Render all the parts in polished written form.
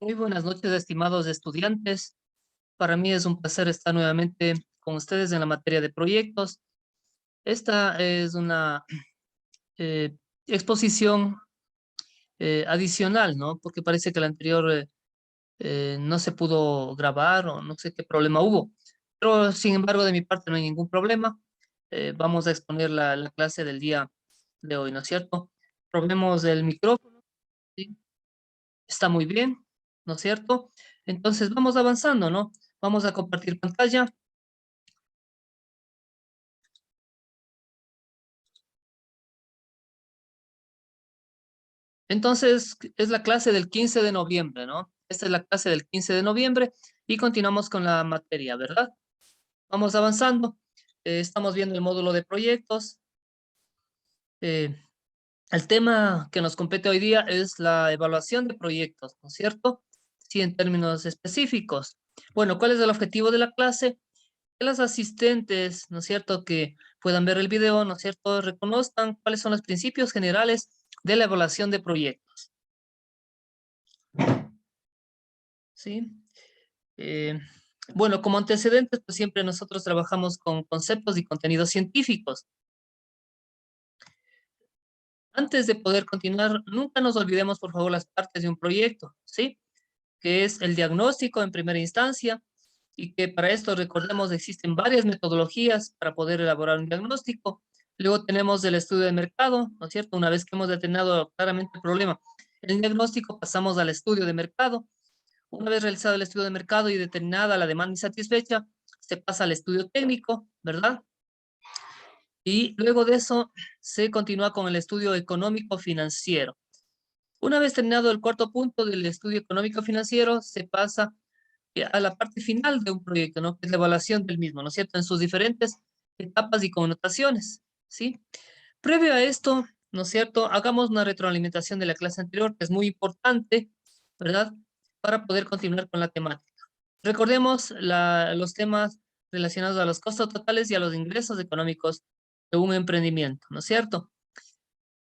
Muy buenas noches, estimados estudiantes. Para mí es un placer estar nuevamente con ustedes en la materia de proyectos. Esta es una eh, exposición adicional, ¿no? Porque parece que la anterior no se pudo grabar o no sé qué problema hubo. Pero, sin embargo, de mi parte no hay ningún problema. Vamos a exponer la clase del día de hoy, ¿no es cierto? Probemos el micrófono, ¿sí? Está muy bien, ¿no es cierto? Entonces vamos avanzando, ¿no? Vamos a compartir pantalla. Entonces es la clase del 15 de noviembre, ¿no? Esta es la clase del 15 de noviembre y continuamos con la materia, ¿verdad? Vamos avanzando. Estamos viendo el módulo de proyectos. Eh, el tema que nos compete hoy día es la evaluación de proyectos, ¿no es cierto? Sí, en términos específicos. Bueno, ¿cuál es el objetivo de la clase? Que las asistentes, ¿no es cierto?, que puedan ver el video, ¿no es cierto?, reconozcan cuáles son los principios generales de la evaluación de proyectos, ¿sí? Eh, bueno, como antecedentes, pues siempre nosotros trabajamos con conceptos y contenidos científicos. Antes de poder continuar, nunca nos olvidemos, por favor, las partes de un proyecto, ¿sí? Que es el diagnóstico en primera instancia, y que para esto, recordemos, existen varias metodologías para poder elaborar un diagnóstico. Luego tenemos el estudio de mercado, ¿no es cierto? Una vez que hemos determinado claramente el problema, el diagnóstico, pasamos al estudio de mercado. Una vez realizado el estudio de mercado y determinada la demanda insatisfecha, se pasa al estudio técnico, ¿verdad? Y luego de eso se continúa con el estudio económico financiero. Una vez terminado el cuarto punto del estudio económico financiero, se pasa a la parte final de un proyecto, ¿no? Que es la evaluación del mismo, ¿no es cierto? En sus diferentes etapas y connotaciones, ¿sí? Previo a esto, ¿no es cierto? Hagamos una retroalimentación de la clase anterior, que es muy importante, ¿verdad? Para poder continuar con la temática. Recordemos los temas relacionados a los costos totales y a los ingresos económicos de un emprendimiento, ¿no es cierto?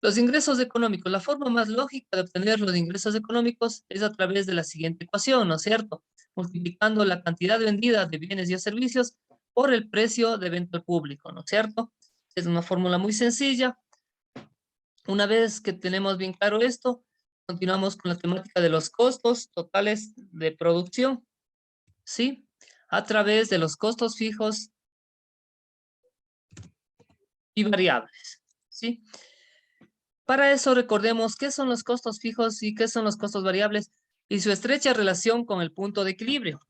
Los ingresos económicos, la forma más lógica de obtener los ingresos económicos es a través de la siguiente ecuación, ¿no es cierto? Multiplicando la cantidad vendida de bienes y servicios por el precio de venta al público, ¿no es cierto? Es una fórmula muy sencilla. Una vez que tenemos bien claro esto, continuamos con la temática de los costos totales de producción, ¿sí? A través de los costos fijos y variables, ¿sí? Para eso recordemos qué son los costos fijos y qué son los costos variables y su estrecha relación con el punto de equilibrio.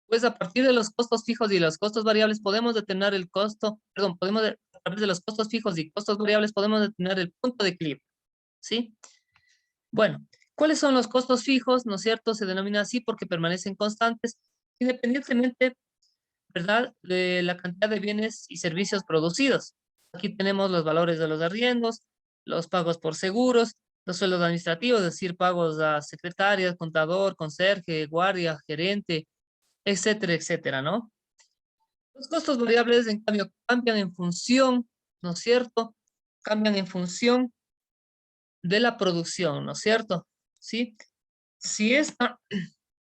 Pues a partir de los costos fijos y los costos variables podemos determinar el costo, perdón, a través de los costos fijos y costos variables podemos determinar el punto de equilibrio, ¿sí? Bueno, ¿cuáles son los costos fijos? ¿No es cierto? Se denomina así porque permanecen constantes independientemente, ¿verdad?, de la cantidad de bienes y servicios producidos. Aquí tenemos los valores de los arriendos, los pagos por seguros, los sueldos administrativos, es decir, pagos a secretarias, contador, conserje, guardia, gerente, etcétera, etcétera, ¿no? Los costos variables, en cambio, cambian en función, ¿no es cierto? Cambian en función de la producción, ¿no es cierto? ¿Sí? Si esta,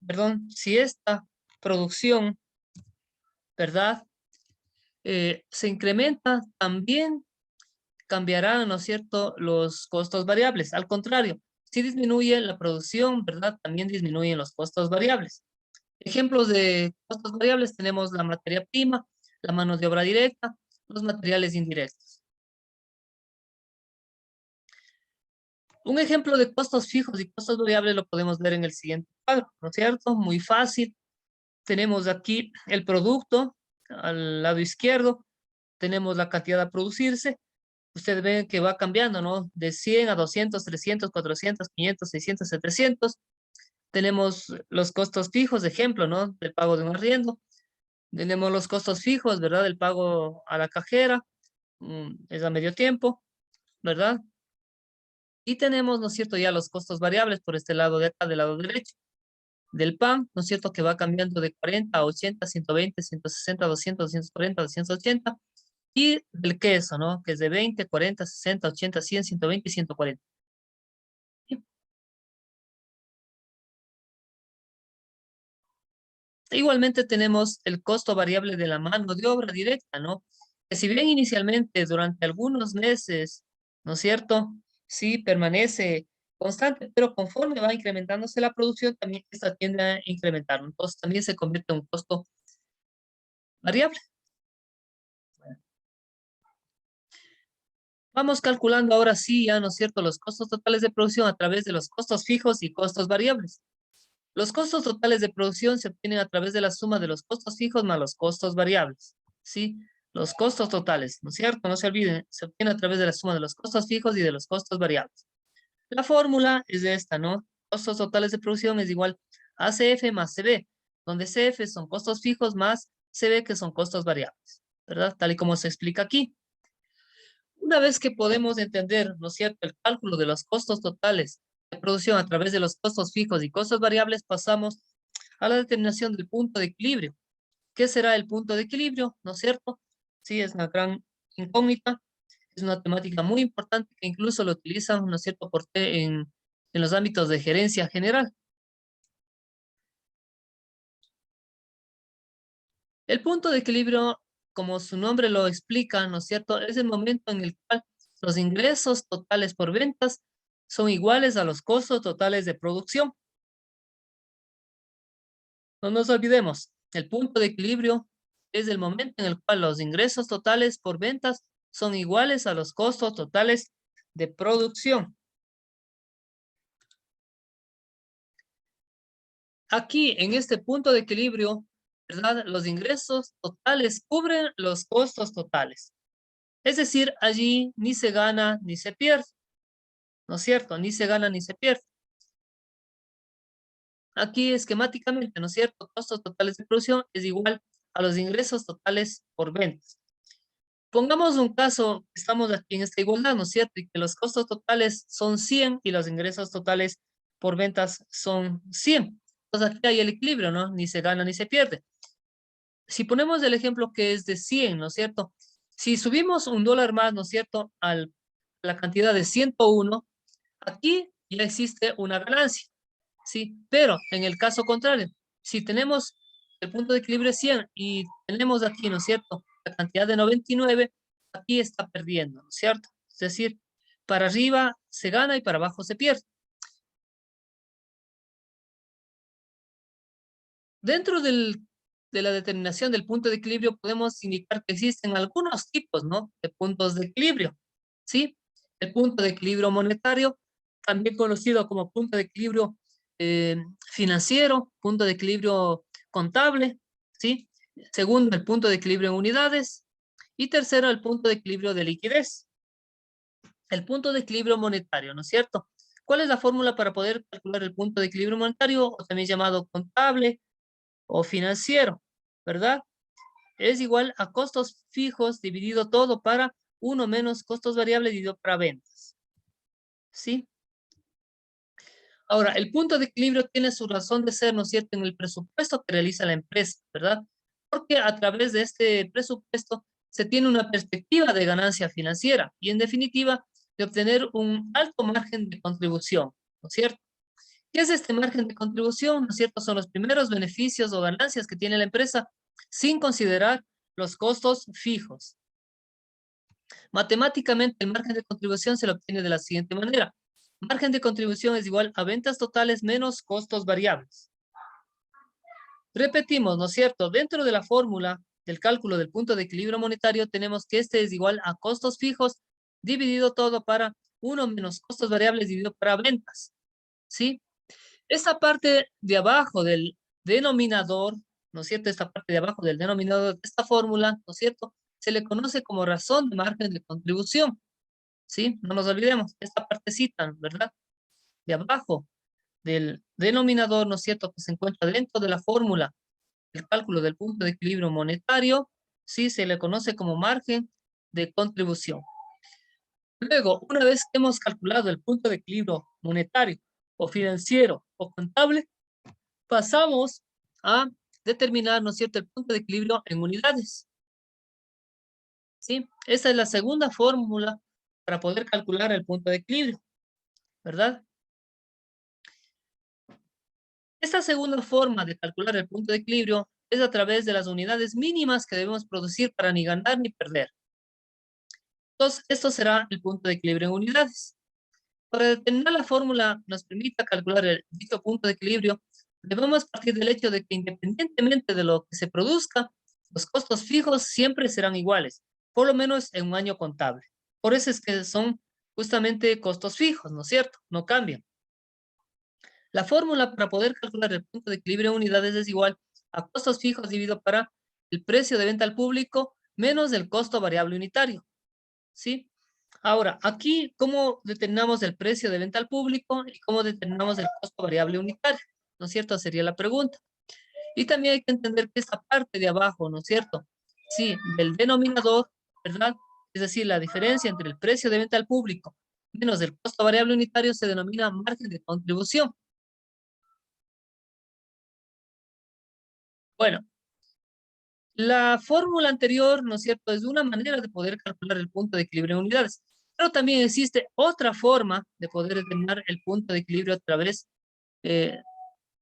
perdón, si esta producción, ¿verdad?, se incrementa, también cambiarán, ¿no es cierto?, los costos variables. Al contrario, si disminuye la producción, ¿verdad?, también disminuyen los costos variables. Ejemplos de costos variables tenemos la materia prima, la mano de obra directa, los materiales indirectos. Un ejemplo de costos fijos y costos variables lo podemos ver en el siguiente cuadro, ¿no es cierto? Muy fácil. Tenemos aquí el producto al lado izquierdo, tenemos la cantidad a producirse. Ustedes ven que va cambiando, ¿no? De 100 a 200, 300, 400, 500, 600, 700. Tenemos los costos fijos, ejemplo, ¿no?, del pago de un arriendo. Tenemos los costos fijos, ¿verdad?, del pago a la cajera, es a medio tiempo, ¿verdad? Y tenemos, ¿no es cierto?, ya los costos variables por este lado de acá, del lado derecho. Del pan, ¿no es cierto?, que va cambiando de 40 a 80, 120, 160, 200, 240, 280. Y del queso, ¿no?, que es de 20, 40, 60, 80, 100, 120 y 140. Igualmente tenemos el costo variable de la mano de obra directa, ¿no? Que si bien inicialmente durante algunos meses, ¿no es cierto? Sí permanece constante, pero conforme va incrementándose la producción, también esta tiende a incrementar, ¿no? Entonces también se convierte en un costo variable. Vamos calculando ahora sí, ya, ¿no es cierto?, los costos totales de producción a través de los costos fijos y costos variables. Los costos totales de producción se obtienen a través de la suma de los costos fijos más los costos variables, ¿sí? Los costos totales, ¿no es cierto? No se olviden, se obtiene a través de la suma de los costos fijos y de los costos variables. La fórmula es esta, ¿no? Costos totales de producción es igual a CF más CB, donde CF son costos fijos más CB que son costos variables, ¿verdad? Tal y como se explica aquí. Una vez que podemos entender, ¿no es cierto?, el cálculo de los costos totales de producción a través de los costos fijos y costos variables, pasamos a la determinación del punto de equilibrio. ¿Qué será el punto de equilibrio? ¿No es cierto? Sí, es una gran incógnita, es una temática muy importante que incluso lo utilizan, ¿no es cierto?, en los ámbitos de gerencia general. El punto de equilibrio, como su nombre lo explica, ¿no es cierto?, es el momento en el cual los ingresos totales por ventas son iguales a los costos totales de producción. No nos olvidemos, el punto de equilibrio es el momento en el cual los ingresos totales por ventas son iguales a los costos totales de producción. Aquí, en este punto de equilibrio, ¿verdad?, los ingresos totales cubren los costos totales. Es decir, allí ni se gana ni se pierde, ¿no es cierto? Ni se gana ni se pierde. Aquí esquemáticamente, ¿no es cierto?, costos totales de producción es igual a los ingresos totales por ventas. Pongamos un caso, estamos aquí en esta igualdad, ¿no es cierto?, y que los costos totales son 100 y los ingresos totales por ventas son 100. Entonces aquí hay el equilibrio, ¿no? Ni se gana ni se pierde. Si ponemos el ejemplo que es de 100, ¿no es cierto? Si subimos $1 más, ¿no es cierto?, a la cantidad de 101, aquí ya existe una ganancia, ¿sí? Pero en el caso contrario, si tenemos el punto de equilibrio es 100 y tenemos aquí, ¿no es cierto?, la cantidad de 99, aquí está perdiendo, ¿no es cierto? Es decir, para arriba se gana y para abajo se pierde. Dentro de la determinación del punto de equilibrio podemos indicar que existen algunos tipos, ¿no?, de puntos de equilibrio, ¿sí? El punto de equilibrio monetario, también conocido como punto de equilibrio financiero, punto de equilibrio contable, ¿sí? Segundo, el punto de equilibrio en unidades. Y tercero, el punto de equilibrio de liquidez. El punto de equilibrio monetario, ¿no es cierto? ¿Cuál es la fórmula para poder calcular el punto de equilibrio monetario, o también llamado contable o financiero, ¿verdad? Es igual a costos fijos dividido todo para 1 menos costos variables dividido para ventas, ¿sí? Ahora, el punto de equilibrio tiene su razón de ser, ¿no es cierto?, en el presupuesto que realiza la empresa, ¿verdad? Porque a través de este presupuesto se tiene una perspectiva de ganancia financiera y, en definitiva, de obtener un alto margen de contribución, ¿no es cierto? ¿Qué es este margen de contribución? ¿No es cierto? Son los primeros beneficios o ganancias que tiene la empresa sin considerar los costos fijos. Matemáticamente, el margen de contribución se lo obtiene de la siguiente manera. Margen de contribución es igual a ventas totales menos costos variables. Repetimos, ¿no es cierto? Dentro de la fórmula del cálculo del punto de equilibrio monetario tenemos que este es igual a costos fijos dividido todo para 1 menos costos variables dividido para ventas, ¿sí? Esta parte de abajo del denominador, ¿no es cierto? Esta parte de abajo del denominador de esta fórmula, ¿no es cierto?, se le conoce como razón de margen de contribución, ¿sí? No nos olvidemos, esta partecita, ¿verdad?, de abajo del denominador, ¿no es cierto?, que se encuentra dentro de la fórmula del cálculo del punto de equilibrio monetario, sí, se le conoce como margen de contribución. Luego, una vez que hemos calculado el punto de equilibrio monetario o financiero o contable, pasamos a determinar, ¿no es cierto?, el punto de equilibrio en unidades, ¿sí? Esa es la segunda fórmula para poder calcular el punto de equilibrio, ¿verdad? Esta segunda forma de calcular el punto de equilibrio es a través de las unidades mínimas que debemos producir para ni ganar ni perder. Entonces, esto será el punto de equilibrio en unidades. Para determinar la fórmula nos permita calcular el dicho punto de equilibrio, debemos partir del hecho de que independientemente de lo que se produzca, los costos fijos siempre serán iguales, por lo menos en un año contable. Por eso es que son justamente costos fijos, ¿no es cierto? No cambian. La fórmula para poder calcular el punto de equilibrio en unidades es igual a costos fijos dividido para el precio de venta al público menos el costo variable unitario, ¿sí? Ahora, aquí, ¿cómo determinamos el precio de venta al público y cómo determinamos el costo variable unitario? ¿No es cierto? Sería la pregunta. Y también hay que entender que esta parte de abajo, ¿no es cierto? Sí, del denominador, ¿verdad? Es decir, la diferencia entre el precio de venta al público menos el costo variable unitario se denomina margen de contribución. Bueno, la fórmula anterior, ¿no es cierto?, es una manera de poder calcular el punto de equilibrio en unidades, pero también existe otra forma de poder determinar el punto de equilibrio a través eh,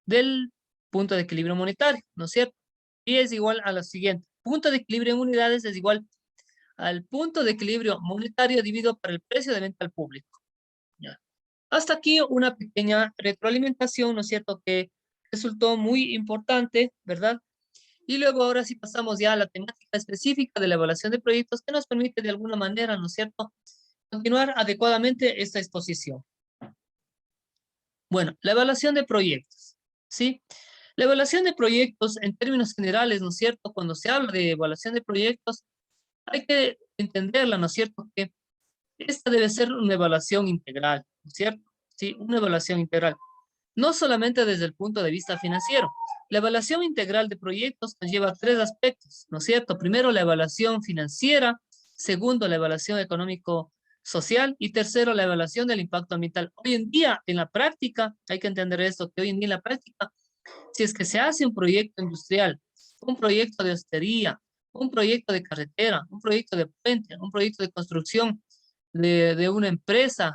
del punto de equilibrio monetario, ¿no es cierto? Y es igual a lo siguiente. Punto de equilibrio en unidades es igual al punto de equilibrio monetario dividido por el precio de venta al público. ¿Ya? Hasta aquí una pequeña retroalimentación, ¿no es cierto?, que resultó muy importante, ¿verdad? Y luego ahora sí pasamos ya a la temática específica de la evaluación de proyectos que nos permite de alguna manera, ¿no es cierto?, continuar adecuadamente esta exposición. Bueno, la evaluación de proyectos, ¿sí? La evaluación de proyectos en términos generales, ¿no es cierto?, cuando se habla de evaluación de proyectos, hay que entenderla, ¿no es cierto?, que esta debe ser una evaluación integral, ¿no es cierto? Sí, una evaluación integral. No solamente desde el punto de vista financiero. La evaluación integral de proyectos conlleva tres aspectos, ¿no es cierto? Primero, la evaluación financiera. Segundo, la evaluación económico-social. Y tercero, la evaluación del impacto ambiental. Hoy en día, en la práctica, hay que entender esto, que hoy en día en la práctica, si es que se hace un proyecto industrial, un proyecto de hostería, un proyecto de carretera, un proyecto de puente, un proyecto de construcción de una empresa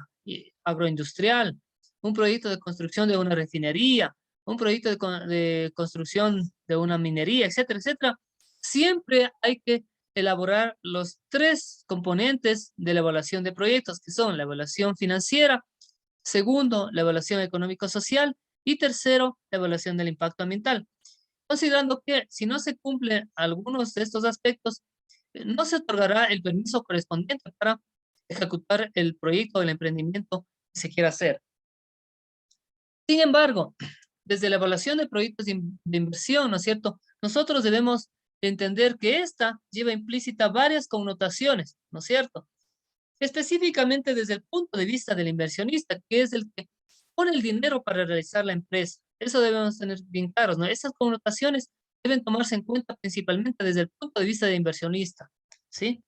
agroindustrial, un proyecto de construcción de una refinería, un proyecto de construcción de una minería, etcétera, etcétera, siempre hay que elaborar los tres componentes de la evaluación de proyectos, que son la evaluación financiera, segundo, la evaluación económico-social y tercero, la evaluación del impacto ambiental. Considerando que si no se cumplen algunos de estos aspectos, no se otorgará el permiso correspondiente para ejecutar el proyecto o el emprendimiento que se quiera hacer. Sin embargo, desde la evaluación de proyectos de inversión, ¿no es cierto?, nosotros debemos entender que esta lleva implícita varias connotaciones, ¿no es cierto? Específicamente desde el punto de vista del inversionista, que es el que pone el dinero para realizar la empresa. Eso debemos tener bien claros, ¿no? Esas connotaciones deben tomarse en cuenta principalmente desde el punto de vista del inversionista, ¿sí?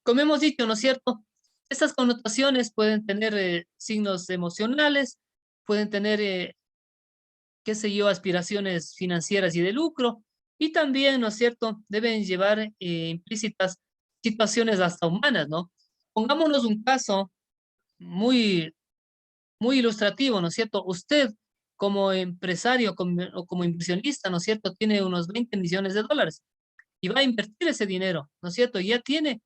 Como hemos dicho, ¿no es cierto? Estas connotaciones pueden tener signos emocionales, pueden tener, qué sé yo, aspiraciones financieras y de lucro, y también, ¿no es cierto?, deben llevar implícitas situaciones hasta humanas, ¿no? Pongámonos un caso muy, muy ilustrativo, ¿no es cierto? Usted, como empresario o como inversionista, ¿no es cierto?, tiene unos 20 millones de dólares y va a invertir ese dinero, ¿no es cierto? Ya tiene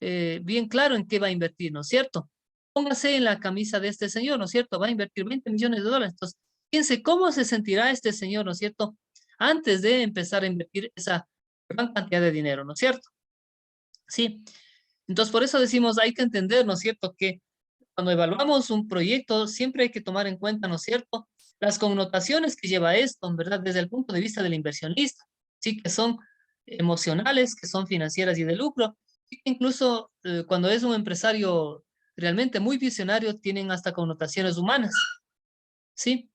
bien claro en qué va a invertir, ¿no es cierto? Póngase en la camisa de este señor, ¿no es cierto? Va a invertir 20 millones de dólares. Entonces, piense cómo se sentirá este señor, ¿no es cierto? Antes de empezar a invertir esa gran cantidad de dinero, ¿no es cierto? Sí. Entonces, por eso decimos, hay que entender, ¿no es cierto?, que cuando evaluamos un proyecto, siempre hay que tomar en cuenta, ¿no es cierto?, las connotaciones que lleva esto, ¿verdad?, desde el punto de vista del inversionista, sí, que son emocionales, que son financieras y de lucro, y que incluso cuando es un empresario realmente muy visionario, tienen hasta connotaciones humanas, ¿sí?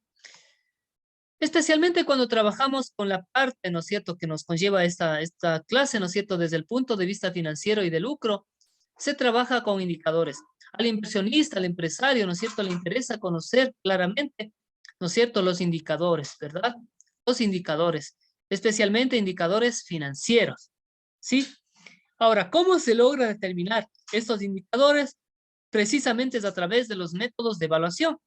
Especialmente cuando trabajamos con la parte, ¿no es cierto?, que nos conlleva esta clase, ¿no es cierto?, desde el punto de vista financiero y de lucro, se trabaja con indicadores. Al inversionista, al empresario, ¿no es cierto?, le interesa conocer claramente, ¿no es cierto?, los indicadores, ¿verdad? Los indicadores, especialmente indicadores financieros, ¿sí? Ahora, ¿cómo se logra determinar estos indicadores? Precisamente es a través de los métodos de evaluación.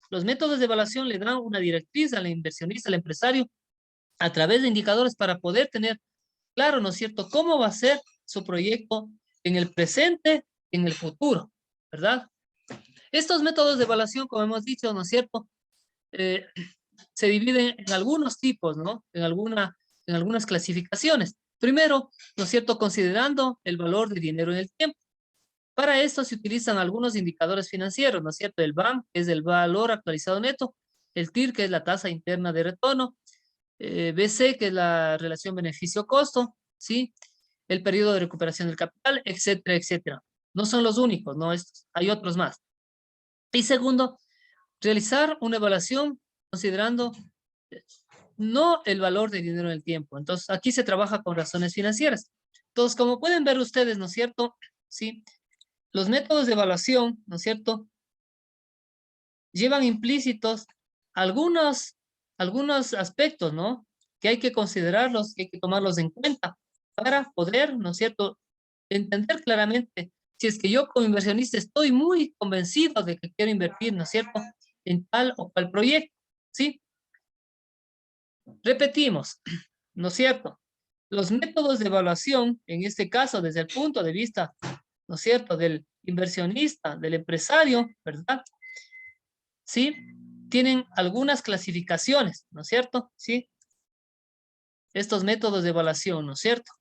Los métodos de evaluación le dan una directriz al inversionista, al empresario, a través de indicadores para poder tener claro, ¿no es cierto?, cómo va a ser su proyecto en el presente, en el futuro, ¿verdad? Estos métodos de evaluación, como hemos dicho, ¿no es cierto?, se dividen en algunos tipos, ¿no? En algunas clasificaciones. Primero, ¿no es cierto?, considerando el valor del dinero en el tiempo. Para esto se utilizan algunos indicadores financieros, ¿no es cierto? El BAM, que es el valor actualizado neto, el TIR, que es la tasa interna de retorno, BC, que es la relación beneficio-costo, ¿sí? El periodo de recuperación del capital, etcétera, etcétera. No son los únicos, ¿no? Hay otros más. Y segundo, realizar una evaluación considerando no el valor del dinero en el tiempo. Entonces, aquí se trabaja con razones financieras. Entonces, como pueden ver ustedes, ¿no es cierto? Sí, los métodos de evaluación, ¿no es cierto?, llevan implícitos algunos aspectos, ¿no?, que hay que considerarlos, que hay que tomarlos en cuenta para poder, ¿no es cierto?, entender claramente si es que yo como inversionista estoy muy convencido de que quiero invertir, ¿no es cierto?, en tal o cual proyecto, ¿sí? Repetimos, ¿no es cierto? Los métodos de evaluación, en este caso, desde el punto de vista, ¿no es cierto?, del inversionista, del empresario, ¿verdad?, ¿sí?, tienen algunas clasificaciones, ¿no es cierto? ¿Sí? Estos métodos de evaluación, ¿no es cierto?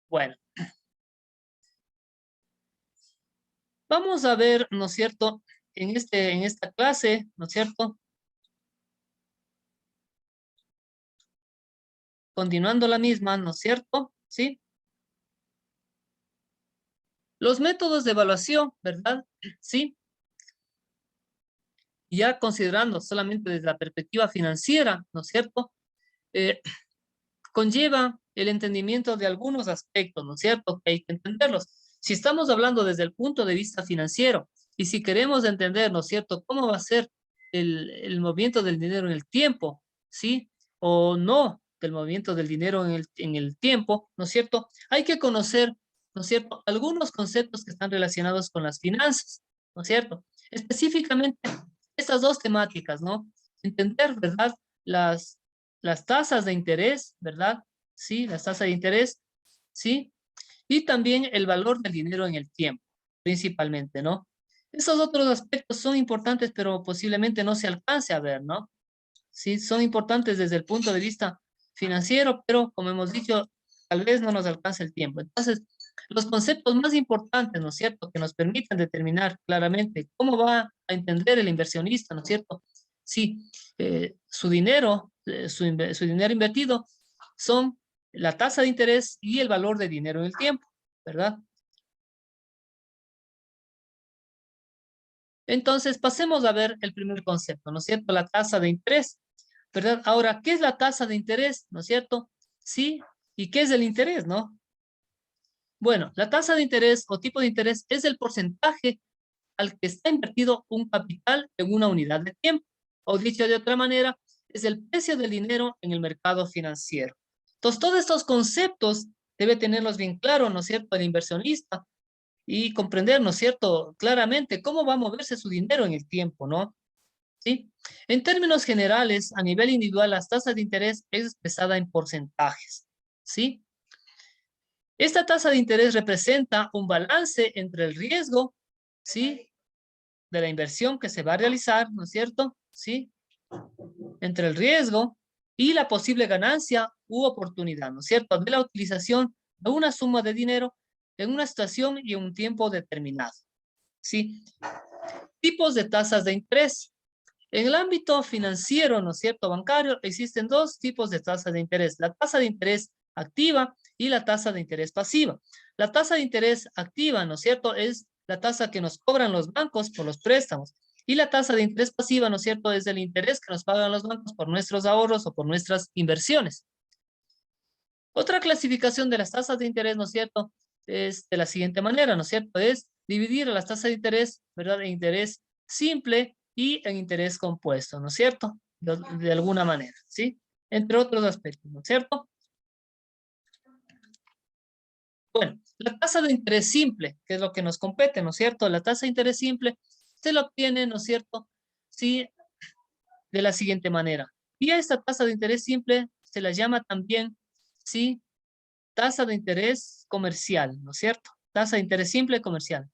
Bueno, vamos a ver, ¿no es cierto?, en esta clase, ¿no es cierto?, continuando la misma, ¿no es cierto? ¿Sí? Los métodos de evaluación, ¿verdad? Sí, ya considerando solamente desde la perspectiva financiera, ¿no es cierto?, Eh, conlleva el entendimiento de algunos aspectos, ¿no es cierto?, que hay que entenderlos. Si estamos hablando desde el punto de vista financiero y si queremos entender, ¿no es cierto?, cómo va a ser el movimiento del dinero en el tiempo, ¿sí? O no del movimiento del dinero en el tiempo, ¿no es cierto? Hay que conocer, ¿no es cierto?, algunos conceptos que están relacionados con las finanzas, ¿no es cierto? Específicamente estas dos temáticas, ¿no? Entender, ¿verdad?, las las tasas de interés, ¿verdad? Sí, las tasas de interés, sí. Y también el valor del dinero en el tiempo, principalmente, ¿no? Esos otros aspectos son importantes, pero posiblemente no se alcance a ver, ¿no? Sí, son importantes desde el punto de vista financiero, pero como hemos dicho, tal vez no nos alcance el tiempo. Entonces, los conceptos más importantes, ¿no es cierto?, que nos permiten determinar claramente cómo va a entender el inversionista, ¿no es cierto? Sí, su dinero, su dinero invertido son la tasa de interés y el valor de dinero en el tiempo, ¿verdad? Entonces, pasemos a ver el primer concepto, ¿no es cierto? La tasa de interés, ¿verdad? Ahora, ¿qué es la tasa de interés? ¿No es cierto? Sí, ¿y qué es el interés, no? Bueno, la tasa de interés o tipo de interés es el porcentaje al que está invertido un capital en una unidad de tiempo. O dicho de otra manera, es el precio del dinero en el mercado financiero. Entonces, todos estos conceptos debe tenerlos bien claros, ¿no es cierto?, el inversionista y comprender, ¿no es cierto?, claramente cómo va a moverse su dinero en el tiempo, ¿no? ¿Sí? En términos generales, a nivel individual, las tasas de interés es expresada en porcentajes, ¿sí? Esta tasa de interés representa un balance entre el riesgo, ¿sí?, de la inversión que se va a realizar, ¿no es cierto? ¿Sí? Entre el riesgo y la posible ganancia u oportunidad, ¿no es cierto?, de la utilización de una suma de dinero en una situación y en un tiempo determinado, ¿sí? Tipos de tasas de interés. En el ámbito financiero, ¿no es cierto?, bancario, existen dos tipos de tasas de interés, la tasa de interés activa y la tasa de interés pasiva. La tasa de interés activa, ¿no es cierto?, es la tasa que nos cobran los bancos por los préstamos. Y la tasa de interés pasiva, ¿no es cierto?, es el interés que nos pagan los bancos por nuestros ahorros o por nuestras inversiones. Otra clasificación de las tasas de interés, ¿no es cierto?, es de la siguiente manera, ¿no es cierto?, es dividir las tasas de interés, ¿verdad?, de interés simple y en interés compuesto, ¿no es cierto? De alguna manera, ¿sí? Entre otros aspectos, ¿no es cierto? Bueno, la tasa de interés simple, que es lo que nos compete, ¿no es cierto? La tasa de interés simple se la obtiene, ¿no es cierto? Sí, de la siguiente manera. Y a esta tasa de interés simple se la llama también, sí, tasa de interés comercial, ¿no es cierto? Tasa de interés simple comercial.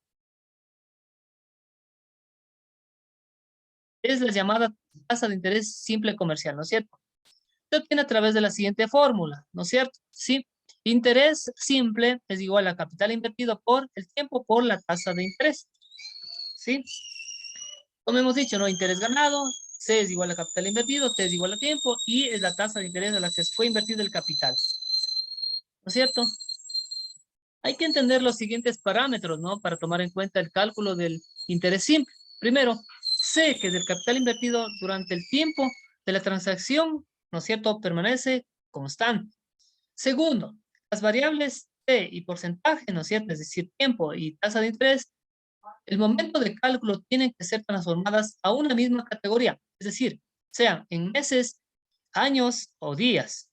Es la llamada tasa de interés simple comercial, ¿no es cierto? Se obtiene a través de la siguiente fórmula, ¿no es cierto? Sí. Interés simple es igual a capital invertido por el tiempo por la tasa de interés, ¿sí? Como hemos dicho, ¿no? Interés ganado, C es igual a capital invertido, T es igual a tiempo y es la tasa de interés a la que fue invertido el capital, ¿no es cierto? Hay que entender los siguientes parámetros, ¿no? Para tomar en cuenta el cálculo del interés simple. Primero, C, que es el capital invertido durante el tiempo de la transacción, ¿no es cierto?, permanece constante. Segundo, las variables T y porcentaje, ¿no es cierto?, es decir, tiempo y tasa de interés, el momento de cálculo tienen que ser transformadas a una misma categoría, es decir, sean en meses, años o días.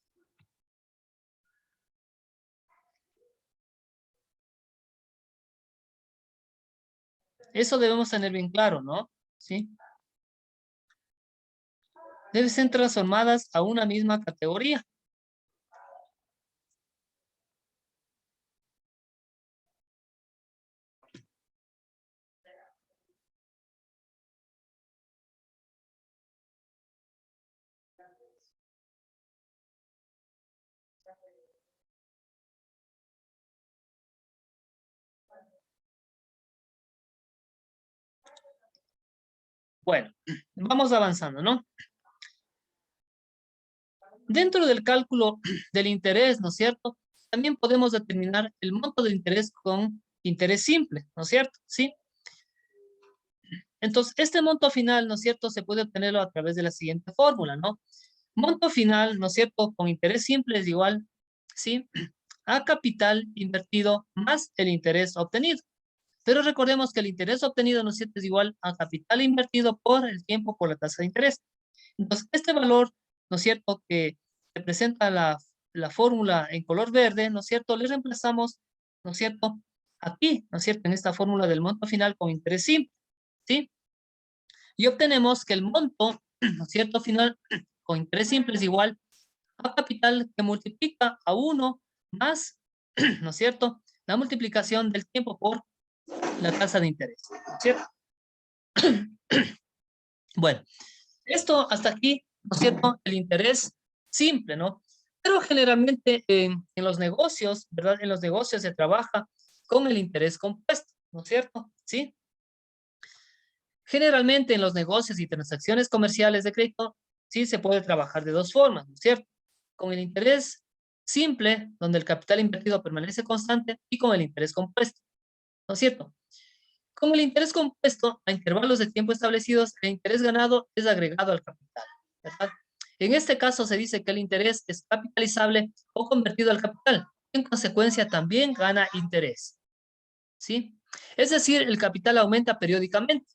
Eso debemos tener bien claro, ¿no? ¿Sí? Deben ser transformadas a una misma categoría. Bueno, vamos avanzando, ¿no? Dentro del cálculo del interés, ¿no es cierto? También podemos determinar el monto de interés con interés simple, ¿no es cierto? Sí. Entonces, este monto final, ¿no es cierto? Se puede obtenerlo a través de la siguiente fórmula, ¿no? Monto final, ¿no es cierto? Con interés simple es igual, ¿sí? A capital invertido más el interés obtenido. Pero recordemos que el interés obtenido, ¿no es cierto?, es igual a capital invertido por el tiempo por la tasa de interés. Entonces, este valor, ¿no es cierto?, que representa la fórmula en color verde, ¿no es cierto?, le reemplazamos, ¿no es cierto?, aquí, ¿no es cierto?, en esta fórmula del monto final con interés simple, ¿sí? Y obtenemos que el monto, ¿no es cierto?, final con interés simple es igual a capital que multiplica a 1 más, ¿no es cierto?, la multiplicación del tiempo por la tasa de interés, ¿no es cierto? Bueno, esto hasta aquí, ¿no es cierto?, el interés simple, ¿no? Pero generalmente en los negocios, ¿verdad? En los negocios se trabaja con el interés compuesto, ¿no es cierto? ¿Sí? Generalmente en los negocios y transacciones comerciales de crédito, sí se puede trabajar de dos formas, ¿no es cierto? Con el interés simple, donde el capital invertido permanece constante, y con el interés compuesto, ¿no es cierto? Con el interés compuesto, a intervalos de tiempo establecidos, el interés ganado es agregado al capital, ¿verdad? En este caso se dice que el interés es capitalizable o convertido al capital. En consecuencia, también gana interés, ¿sí? Es decir, el capital aumenta periódicamente.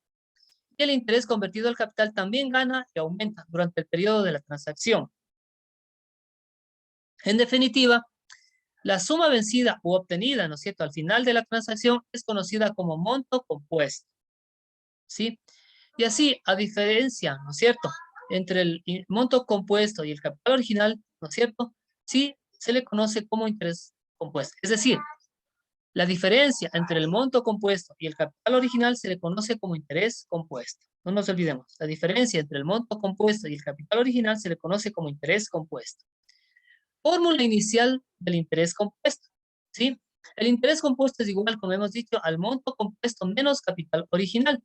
Y el interés convertido al capital también gana y aumenta durante el periodo de la transacción. En definitiva, la suma vencida u obtenida, ¿no es cierto?, al final de la transacción es conocida como monto compuesto, ¿sí? Y así, a diferencia, ¿no es cierto?, entre el monto compuesto y el capital original, ¿no es cierto?, sí se le conoce como interés compuesto. Es decir, la diferencia entre el monto compuesto y el capital original se le conoce como interés compuesto. No nos olvidemos, la diferencia entre el monto compuesto y el capital original se le conoce como interés compuesto. Fórmula inicial del interés compuesto, ¿sí? El interés compuesto es igual, como hemos dicho, al monto compuesto menos capital original.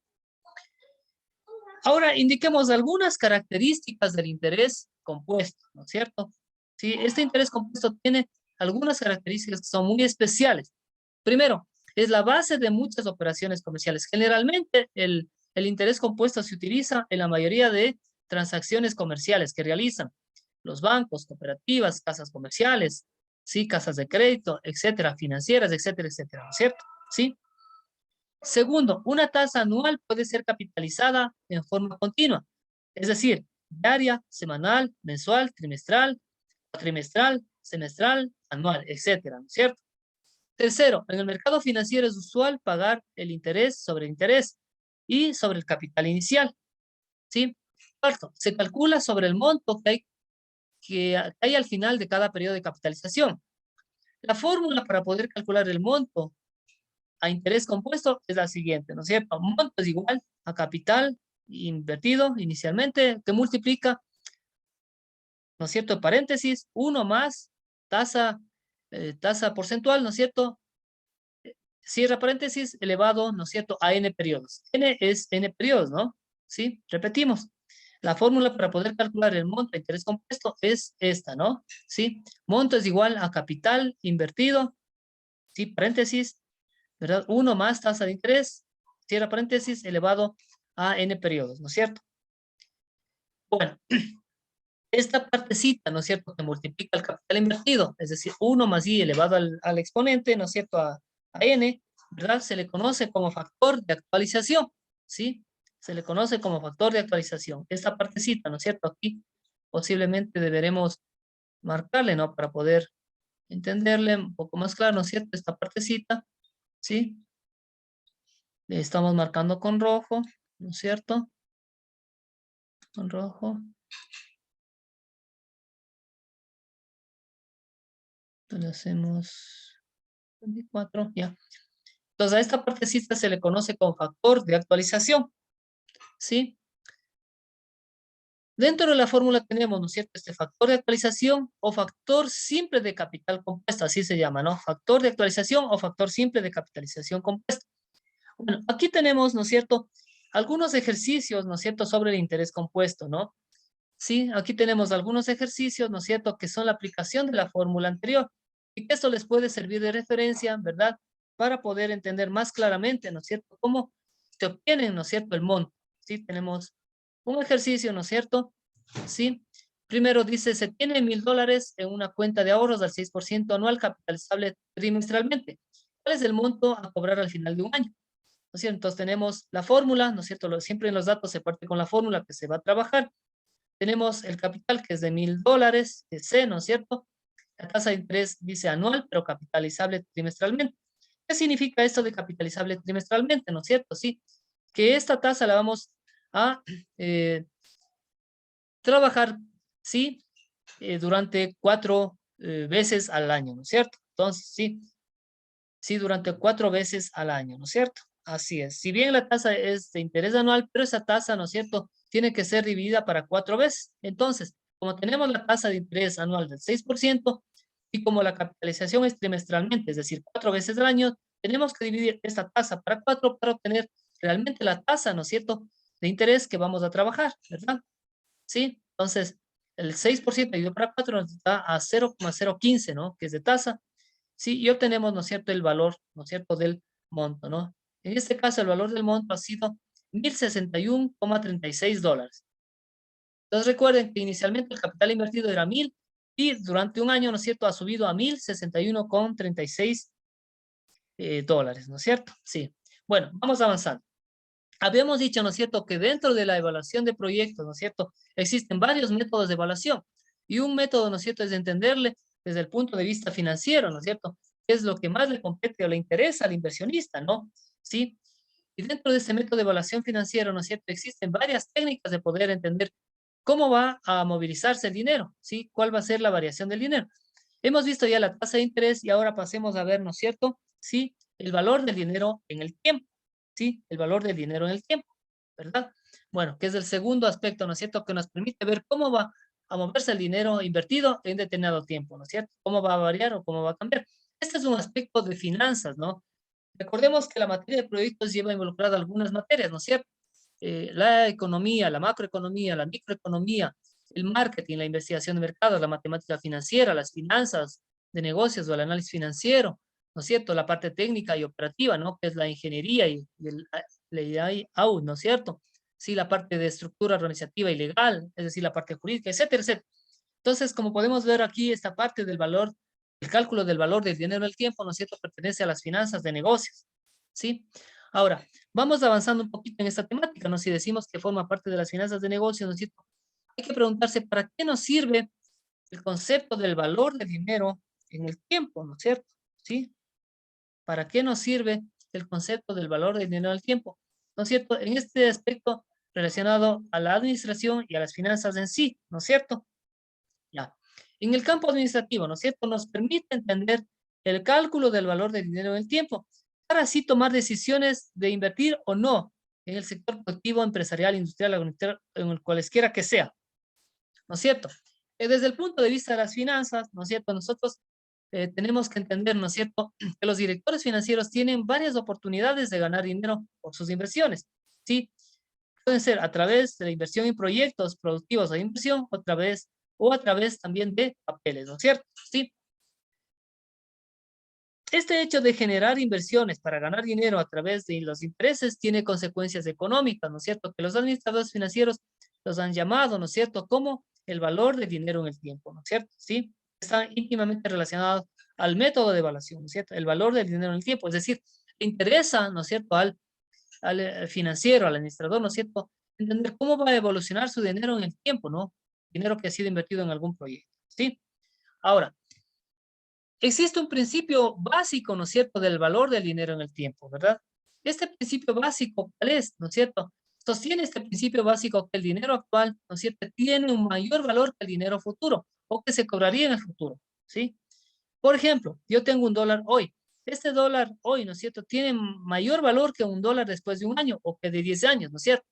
Ahora, indiquemos algunas características del interés compuesto, ¿no es cierto? Sí, este interés compuesto tiene algunas características que son muy especiales. Primero, es la base de muchas operaciones comerciales. Generalmente, el interés compuesto se utiliza en la mayoría de transacciones comerciales que realizan los bancos, cooperativas, casas comerciales, sí, casas de crédito, etcétera, financieras, etcétera, etcétera, ¿no es cierto? Sí. Segundo, una tasa anual puede ser capitalizada en forma continua, es decir, diaria, semanal, mensual, trimestral, cuatrimestral, semestral, anual, etcétera, ¿no es cierto? Tercero, en el mercado financiero es usual pagar el interés y sobre el capital inicial, ¿sí? Cuarto, se calcula sobre el monto que hay al final de cada periodo de capitalización. La fórmula para poder calcular el monto a interés compuesto es la siguiente, ¿no es cierto? Monto es igual a capital invertido inicialmente que multiplica, ¿no es cierto? Paréntesis, 1 más tasa porcentual, ¿no es cierto? Cierra paréntesis, elevado, ¿no es cierto?, a n periodos. N es n periodos, ¿no? ¿Sí? Repetimos. La fórmula para poder calcular el monto de interés compuesto es esta, ¿no? ¿Sí? Monto es igual a capital invertido, ¿sí? Paréntesis, ¿verdad? 1 más tasa de interés, cierra paréntesis, elevado a n periodos, ¿no es cierto? Bueno, esta partecita, ¿no es cierto?, que multiplica el capital invertido, es decir, 1 más i elevado al exponente, ¿no es cierto?, a n, ¿verdad? Se le conoce como factor de actualización, ¿sí? Se le conoce como factor de actualización. Esta partecita, ¿no es cierto?, aquí posiblemente deberemos marcarle, ¿no?, para poder entenderle un poco más claro, ¿no es cierto?, esta partecita, ¿sí? Le estamos marcando con rojo, ¿no es cierto? Con rojo. Entonces hacemos 24, ya. Entonces a esta partecita se le conoce como factor de actualización, ¿sí? Dentro de la fórmula tenemos, ¿no es cierto?, este factor de actualización o factor simple de capital compuesto, así se llama, ¿no? Factor de actualización o factor simple de capitalización compuesta. Bueno, aquí tenemos, ¿no es cierto?, algunos ejercicios, ¿no es cierto?, sobre el interés compuesto, ¿no? Sí, aquí tenemos algunos ejercicios, ¿no es cierto?, que son la aplicación de la fórmula anterior y que esto les puede servir de referencia, ¿verdad?, para poder entender más claramente, ¿no es cierto?, cómo se obtiene, ¿no es cierto?, el monto. Sí, tenemos un ejercicio, ¿no es cierto? Sí. Primero dice, se tiene $1,000 en una cuenta de ahorros al 6% anual capitalizable trimestralmente. ¿Cuál es el monto a cobrar al final de un año? ¿No es cierto? Entonces tenemos la fórmula, ¿no es cierto? Siempre en los datos se parte con la fórmula que se va a trabajar. Tenemos el capital que es de $1,000, que es C, ¿no es cierto? La tasa de interés dice anual, pero capitalizable trimestralmente. ¿Qué significa esto de capitalizable trimestralmente, no es cierto? Sí, que esta tasa la vamos a trabajar, sí, durante 4 veces al año, ¿no es cierto? Entonces, sí, sí, durante 4 veces al año, ¿no es cierto? Así es. Si bien la tasa es de interés anual, pero esa tasa, ¿no es cierto?, tiene que ser dividida para 4 veces. Entonces, como tenemos la tasa de interés anual del 6% y como la capitalización es trimestralmente, es decir, 4 veces al año, tenemos que dividir esta tasa para 4 para obtener realmente la tasa, ¿no es cierto?, de interés que vamos a trabajar, ¿verdad? ¿Sí? Entonces, el 6% dividido para 4 nos da a 0,015, ¿no?, que es de tasa. Sí, y obtenemos, ¿no es cierto?, el valor, ¿no es cierto?, del monto, ¿no? En este caso, el valor del monto ha sido $1,061,36. Entonces, recuerden que inicialmente el capital invertido era 1,000 y durante un año, ¿no es cierto?, ha subido a $1,061,36, ¿no es cierto? Sí. Bueno, vamos avanzando. Habíamos dicho, ¿no es cierto?, que dentro de la evaluación de proyectos, ¿no es cierto?, existen varios métodos de evaluación. Y un método, ¿no es cierto?, es de entenderle desde el punto de vista financiero, ¿no es cierto?, qué es lo que más le compete o le interesa al inversionista, ¿no? ¿Sí? Y dentro de este método de evaluación financiera, ¿no es cierto?, existen varias técnicas de poder entender cómo va a movilizarse el dinero, ¿sí? ¿Cuál va a ser la variación del dinero? Hemos visto ya la tasa de interés y ahora pasemos a ver, ¿no es cierto?, sí, el valor del dinero en el tiempo, ¿sí? El valor del dinero en el tiempo, ¿verdad? Bueno, que es el segundo aspecto, ¿no es cierto?, que nos permite ver cómo va a moverse el dinero invertido en determinado tiempo, ¿no es cierto? ¿Cómo va a variar o cómo va a cambiar? Este es un aspecto de finanzas, ¿no? Recordemos que la materia de proyectos lleva involucrada algunas materias, ¿no es cierto? La economía, la macroeconomía, la microeconomía, el marketing, la investigación de mercados, la matemática financiera, las finanzas de negocios o el análisis financiero, ¿no es cierto? La parte técnica y operativa, ¿no?, que es la ingeniería y el layout, ¿no es cierto? Sí, la parte de estructura organizativa y legal, es decir, la parte jurídica, etcétera, etcétera. Entonces, como podemos ver aquí, esta parte del valor, el cálculo del valor del dinero en el tiempo, ¿no es cierto?, pertenece a las finanzas de negocios, ¿sí? Ahora, vamos avanzando un poquito en esta temática, ¿no? Si decimos que forma parte de las finanzas de negocio, ¿no es cierto? Hay que preguntarse, ¿para qué nos sirve el concepto del valor del dinero en el tiempo, ¿no es cierto? ¿Sí? ¿Para qué nos sirve el concepto del valor del dinero en el tiempo? ¿No es cierto? En este aspecto relacionado a la administración y a las finanzas en sí, ¿no es cierto? Ya. En el campo administrativo, ¿no es cierto? Nos permite entender el cálculo del valor del dinero en el tiempo, para así tomar decisiones de invertir o no en el sector productivo, empresarial, industrial, agroindustrial, en el cualesquiera que sea, ¿no es cierto? Desde el punto de vista de las finanzas, ¿no es cierto? Nosotros tenemos que entender, ¿no es cierto?, que los directores financieros tienen varias oportunidades de ganar dinero por sus inversiones, ¿sí? Pueden ser a través de la inversión en proyectos productivos o de inversión, o a través también de papeles, ¿no es cierto? ¿Sí? Este hecho de generar inversiones para ganar dinero a través de los intereses tiene consecuencias económicas, ¿no es cierto? Que los administradores financieros los han llamado, ¿no es cierto?, como el valor del dinero en el tiempo, ¿no es cierto? ¿Sí? Está íntimamente relacionado al método de evaluación, ¿no es cierto? El valor del dinero en el tiempo, es decir, le interesa, ¿no es cierto?, al financiero, al administrador, ¿no es cierto?, entender cómo va a evolucionar su dinero en el tiempo, ¿no? Dinero que ha sido invertido en algún proyecto, ¿sí? Ahora, existe un principio básico, ¿no es cierto?, del valor del dinero en el tiempo, ¿verdad? Este principio básico, ¿cuál es? ¿No es cierto? Sostiene este principio básico que el dinero actual, ¿no es cierto?, tiene un mayor valor que el dinero futuro, o que se cobraría en el futuro, ¿sí? Por ejemplo, yo tengo un dólar hoy. Este dólar hoy, ¿no es cierto?, tiene mayor valor que un dólar después de un año, o que de 10 años, ¿no es cierto?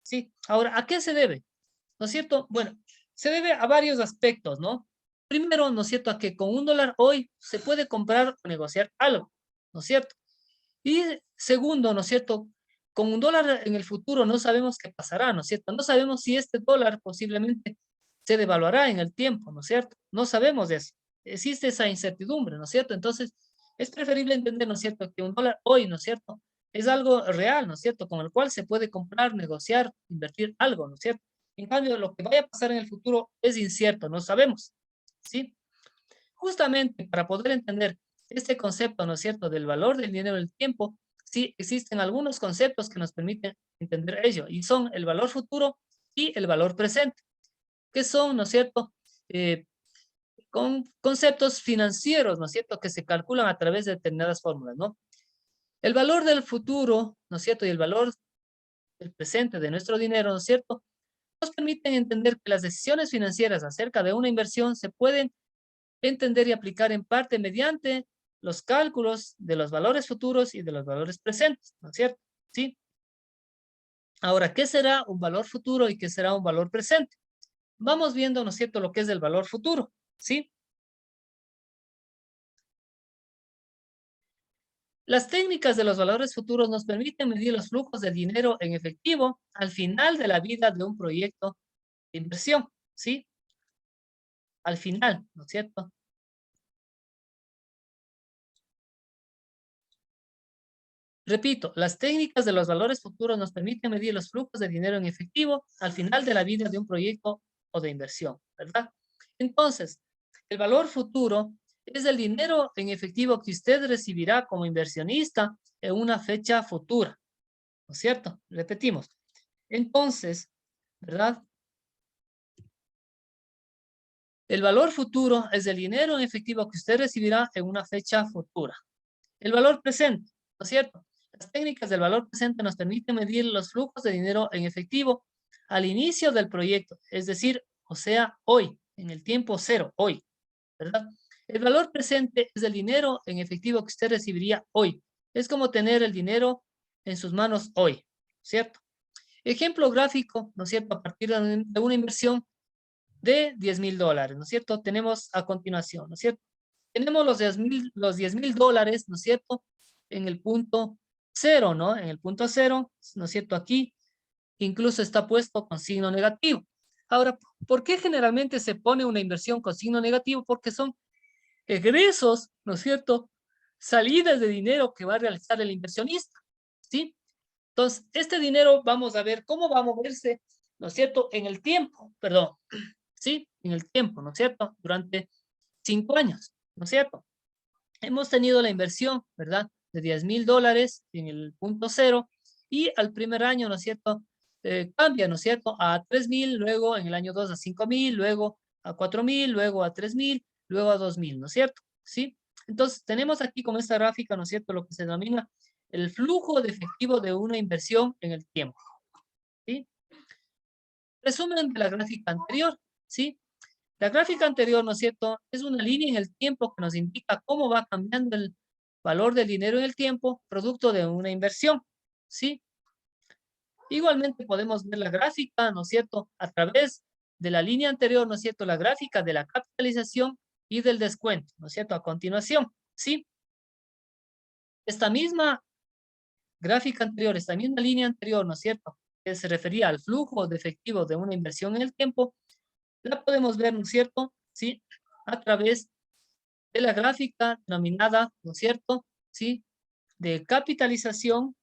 Sí. Ahora, ¿a qué se debe? ¿No es cierto? Bueno, se debe a varios aspectos, ¿no? Primero, ¿no es cierto?, a que con un dólar hoy se puede comprar o negociar algo, ¿no es cierto? Y segundo, ¿no es cierto?, con un dólar en el futuro no sabemos qué pasará, ¿no es cierto? No sabemos si este dólar posiblemente se devaluará en el tiempo, ¿no es cierto? No sabemos de eso. Existe esa incertidumbre, ¿no es cierto? Entonces, es preferible entender, ¿no es cierto?, que un dólar hoy, ¿no es cierto?, es algo real, ¿no es cierto?, con el cual se puede comprar, negociar, invertir algo, ¿no es cierto? En cambio, lo que vaya a pasar en el futuro es incierto, no sabemos, ¿sí? Justamente para poder entender este concepto, ¿no es cierto?, del valor del dinero en el tiempo, sí existen algunos conceptos que nos permiten entender ello, y son el valor futuro y el valor presente, que son, ¿no es cierto?, eh, con conceptos financieros, ¿no es cierto?, que se calculan a través de determinadas fórmulas, ¿no? El valor del futuro, ¿no es cierto?, y el valor del presente de nuestro dinero, ¿no es cierto?, nos permiten entender que las decisiones financieras acerca de una inversión se pueden entender y aplicar en parte mediante los cálculos de los valores futuros y de los valores presentes, ¿no es cierto? ¿Sí? Ahora, ¿qué será un valor futuro y qué será un valor presente? Vamos viendo, ¿no es cierto?, lo que es el valor futuro, ¿sí? Las técnicas de los valores futuros nos permiten medir los flujos de dinero en efectivo al final de la vida de un proyecto de inversión, ¿sí? Al final, ¿no es cierto? Repito, las técnicas de los valores futuros nos permiten medir los flujos de dinero en efectivo al final de la vida de un proyecto o de inversión, ¿verdad? Entonces, el valor futuro es el dinero en efectivo que usted recibirá como inversionista en una fecha futura, ¿no es cierto? Repetimos. Entonces, ¿verdad? El valor futuro es el dinero en efectivo que usted recibirá en una fecha futura. El valor presente, ¿no es cierto? Las técnicas del valor presente nos permiten medir los flujos de dinero en efectivo al inicio del proyecto, es decir, o sea, hoy, en el tiempo cero, hoy, ¿verdad? El valor presente es el dinero en efectivo que usted recibiría hoy. Es como tener el dinero en sus manos hoy, ¿cierto? Ejemplo gráfico, ¿no es cierto? A partir de una inversión de $10,000, ¿no es cierto? Tenemos a continuación, ¿no es cierto? Tenemos los 10,000 dólares, ¿no es cierto?, en el punto cero, ¿no? En el punto cero, ¿no es cierto? Aquí incluso está puesto con signo negativo. Ahora, ¿por qué generalmente se pone una inversión con signo negativo? Porque son egresos, ¿no es cierto?, salidas de dinero que va a realizar el inversionista, ¿sí? Entonces, este dinero vamos a ver cómo va a moverse, ¿no es cierto?, en el tiempo, perdón, ¿sí? En el tiempo, ¿no es cierto?, durante 5 años, ¿no es cierto? Hemos tenido la inversión, ¿verdad?, de $10,000 en el punto cero, y al primer año, ¿no es cierto?, cambia, ¿no es cierto?, a 3,000, luego en el año 2 a 5,000, luego a 4,000, luego a 3,000, luego a 2,000, ¿no es cierto? ¿Sí? Entonces, tenemos aquí con esta gráfica, ¿no es cierto?, lo que se denomina el flujo de efectivo de una inversión en el tiempo. ¿Sí? Resumen de la gráfica anterior, ¿sí? La gráfica anterior, ¿no es cierto?, es una línea en el tiempo que nos indica cómo va cambiando el valor del dinero en el tiempo, producto de una inversión, ¿sí? Igualmente podemos ver la gráfica, ¿no es cierto?, a través de la línea anterior, ¿no es cierto?, la gráfica de la capitalización y del descuento, ¿no es cierto?, a continuación, ¿sí? Esta misma gráfica anterior, esta misma línea anterior, ¿no es cierto?, que se refería al flujo de efectivo de una inversión en el tiempo, la podemos ver, ¿no es cierto?, ¿sí?, a través de la gráfica denominada, ¿no es cierto?, ¿sí?, de capitalización,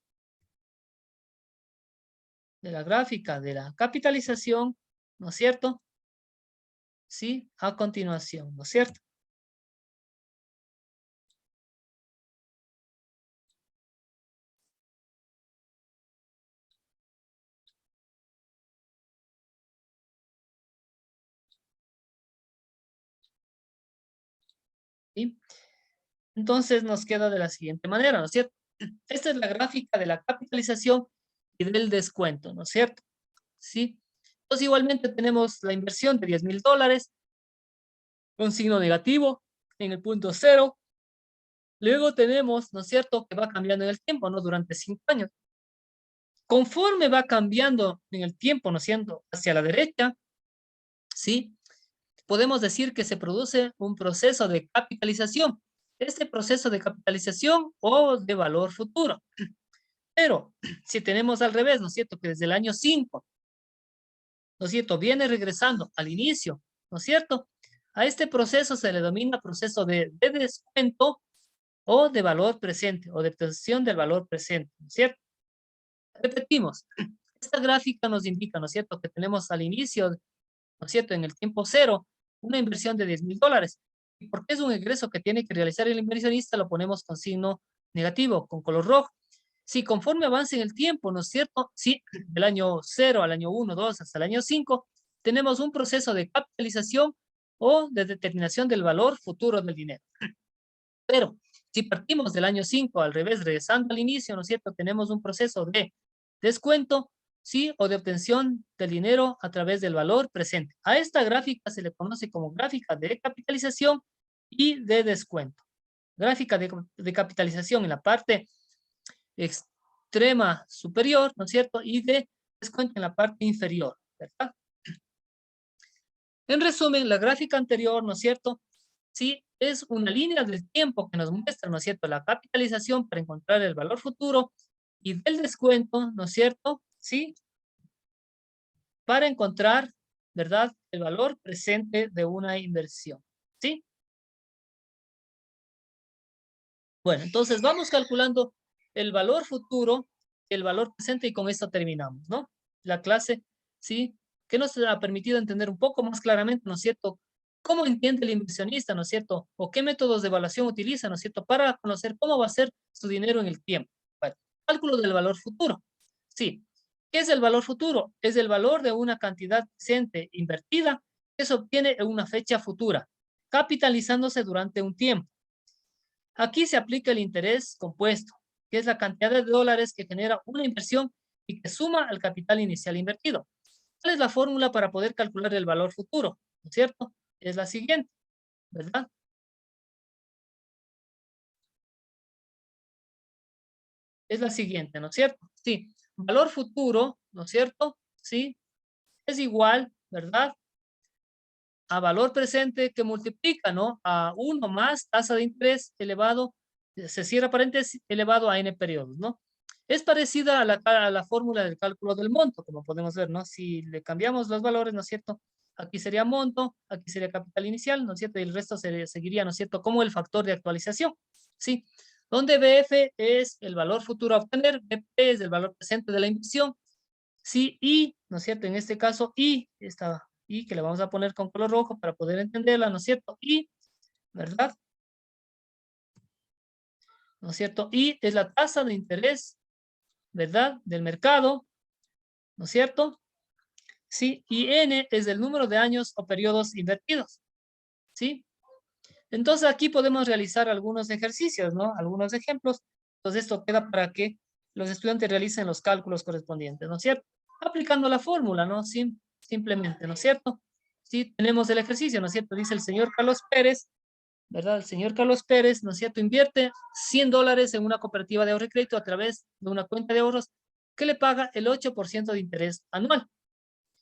de la gráfica de la capitalización, ¿no es cierto?, ¿sí?, a continuación, ¿no es cierto? ¿Sí? Entonces nos queda de la siguiente manera, ¿no es cierto? Esta es la gráfica de la capitalización y del descuento, ¿no es cierto? ¿Sí? Entonces igualmente tenemos la inversión de $10,000 con signo negativo en el punto cero. Luego tenemos, ¿no es cierto?, que va cambiando en el tiempo, ¿no?, durante 5 años. Conforme va cambiando en el tiempo, ¿no es cierto?, hacia la derecha, ¿sí?, podemos decir que se produce un proceso de capitalización. Este proceso de capitalización o de valor futuro. Pero si tenemos al revés, ¿no es cierto?, que desde el año 5, ¿no es cierto?, viene regresando al inicio, ¿no es cierto?, a este proceso se le denomina proceso de descuento o de valor presente o de obtención del valor presente, ¿no es cierto? Repetimos, esta gráfica nos indica, ¿no es cierto?, que tenemos al inicio, ¿no es cierto?, en el tiempo cero, una inversión de $10,000. ¿Y por qué es un egreso que tiene que realizar el inversionista? Lo ponemos con signo negativo, con color rojo. Si conforme avance en el tiempo, ¿no es cierto?, sí, del año 0 al año 1, 2, hasta el año 5, tenemos un proceso de capitalización o de determinación del valor futuro del dinero. Pero si partimos del año 5 al revés, regresando al inicio, ¿no es cierto?, tenemos un proceso de descuento, ¿sí?, o de obtención del dinero a través del valor presente. A esta gráfica se le conoce como gráfica de capitalización y de descuento. Gráfica de capitalización en la parte extrema superior, ¿no es cierto?, y de descuento en la parte inferior, ¿verdad? En resumen, la gráfica anterior, ¿no es cierto?, sí, es una línea del tiempo que nos muestra, ¿no es cierto?, la capitalización para encontrar el valor futuro y del descuento, ¿no es cierto?, sí, para encontrar, ¿verdad?, el valor presente de una inversión, ¿sí? Bueno, entonces vamos calculando el valor futuro, el valor presente y con esto terminamos, ¿no? La clase, ¿sí? Que nos ha permitido entender un poco más claramente, ¿no es cierto?, cómo entiende el inversionista, ¿no es cierto?, o qué métodos de evaluación utiliza, ¿no es cierto?, para conocer cómo va a ser su dinero en el tiempo. Bueno, cálculo del valor futuro. Sí. ¿Qué es el valor futuro? Es el valor de una cantidad presente invertida que se obtiene en una fecha futura, capitalizándose durante un tiempo. Aquí se aplica el interés compuesto, que es la cantidad de dólares que genera una inversión y que suma al capital inicial invertido. ¿Cuál es la fórmula para poder calcular el valor futuro? ¿No es cierto? Es la siguiente, ¿verdad? Es la siguiente, ¿no es cierto? Sí, valor futuro, ¿no es cierto? Sí, es igual, ¿verdad?, a valor presente que multiplica, ¿no?, a 1 más tasa de interés elevado, se cierra paréntesis, elevado a n periodos, ¿no? Es parecida a la fórmula del cálculo del monto, como podemos ver, ¿no? Si le cambiamos los valores, ¿no es cierto?, aquí sería monto, aquí sería capital inicial, ¿no es cierto?, y el resto seguiría, ¿no es cierto?, como el factor de actualización, ¿sí? Donde BF es el valor futuro a obtener, BP es el valor presente de la inversión, sí, y, ¿no es cierto?, en este caso, y, esta y que le vamos a poner con color rojo para poder entenderla, ¿no es cierto? Y, ¿verdad? ¿no es cierto? I es la tasa de interés, ¿verdad? Del mercado, ¿no es cierto? Sí, y N es el número de años o periodos invertidos, ¿sí? Entonces aquí podemos realizar algunos ejercicios, ¿no? Algunos ejemplos. Entonces esto queda para que los estudiantes realicen los cálculos correspondientes, ¿no es cierto? Aplicando la fórmula, ¿no? Simplemente, ¿no es cierto? Sí, tenemos el ejercicio, ¿no es cierto? Dice el señor Carlos Pérez, ¿verdad? El señor Carlos Pérez, ¿no es cierto? Invierte $100 en una cooperativa de ahorro y crédito a través de una cuenta de ahorros que le paga el 8% de interés anual.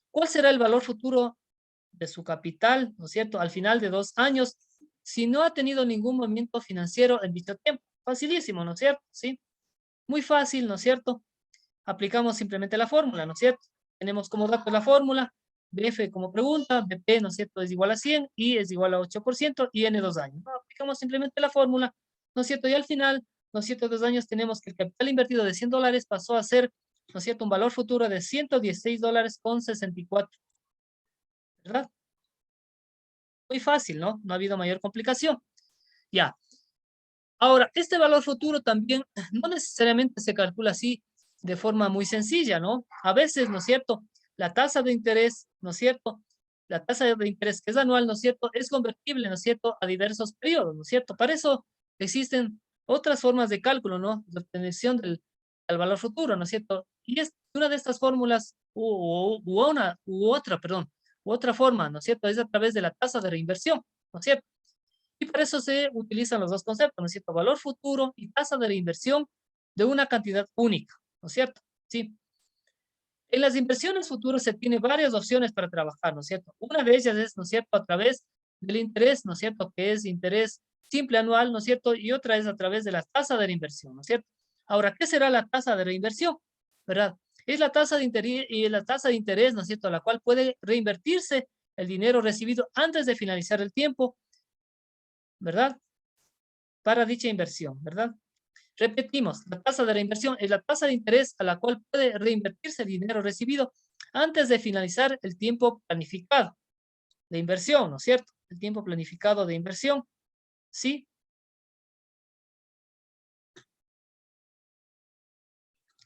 ¿Cuál será el valor futuro de su capital, ¿no es cierto? Al final de 2 años, si no ha tenido ningún movimiento financiero en dicho tiempo. Facilísimo, ¿no es cierto? Sí. Muy fácil, ¿no es cierto? Aplicamos simplemente la fórmula, ¿no es cierto? Tenemos como datos la fórmula, BF como pregunta, BP, ¿no es cierto? Es igual a 100, I es igual a 8% y N 2 años. ¿No? Aplicamos simplemente la fórmula, ¿no es cierto? Y al final, ¿no es cierto? 2 años tenemos que el capital invertido de $100 pasó a ser, ¿no es cierto? Un valor futuro de $116,64, ¿verdad? Muy fácil, ¿no? No ha habido mayor complicación. Ya. Ahora, este valor futuro también no necesariamente se calcula así de forma muy sencilla, ¿no? A veces, ¿no es cierto? La tasa de interés, ¿no es cierto? La tasa de interés que es anual, ¿no es cierto? Es convertible, ¿no es cierto? A diversos periodos, ¿no es cierto? Para eso existen otras formas de cálculo, ¿no? De obtención del valor futuro, ¿no es cierto? Y es una de estas fórmulas u otra forma, ¿no es cierto? Es a través de la tasa de reinversión, ¿no es cierto? Y para eso se utilizan los dos conceptos, ¿no es cierto? Valor futuro y tasa de reinversión de una cantidad única, ¿no es cierto? Sí. En las inversiones futuras se tiene varias opciones para trabajar, ¿no es cierto? Una de ellas es, ¿no es cierto?, a través del interés, ¿no es cierto?, que es interés simple anual, ¿no es cierto? Y otra es a través de la tasa de reinversión, ¿no es cierto? Ahora, ¿qué será la tasa de reinversión? ¿Verdad? Es la tasa de interés y la tasa de interés, ¿no es cierto?, a la cual puede reinvertirse el dinero recibido antes de finalizar el tiempo, ¿verdad? Para dicha inversión, ¿verdad? Repetimos, la tasa de reinversión es la tasa de interés a la cual puede reinvertirse el dinero recibido antes de finalizar el tiempo planificado de inversión, ¿no es cierto? El tiempo planificado de inversión, ¿sí?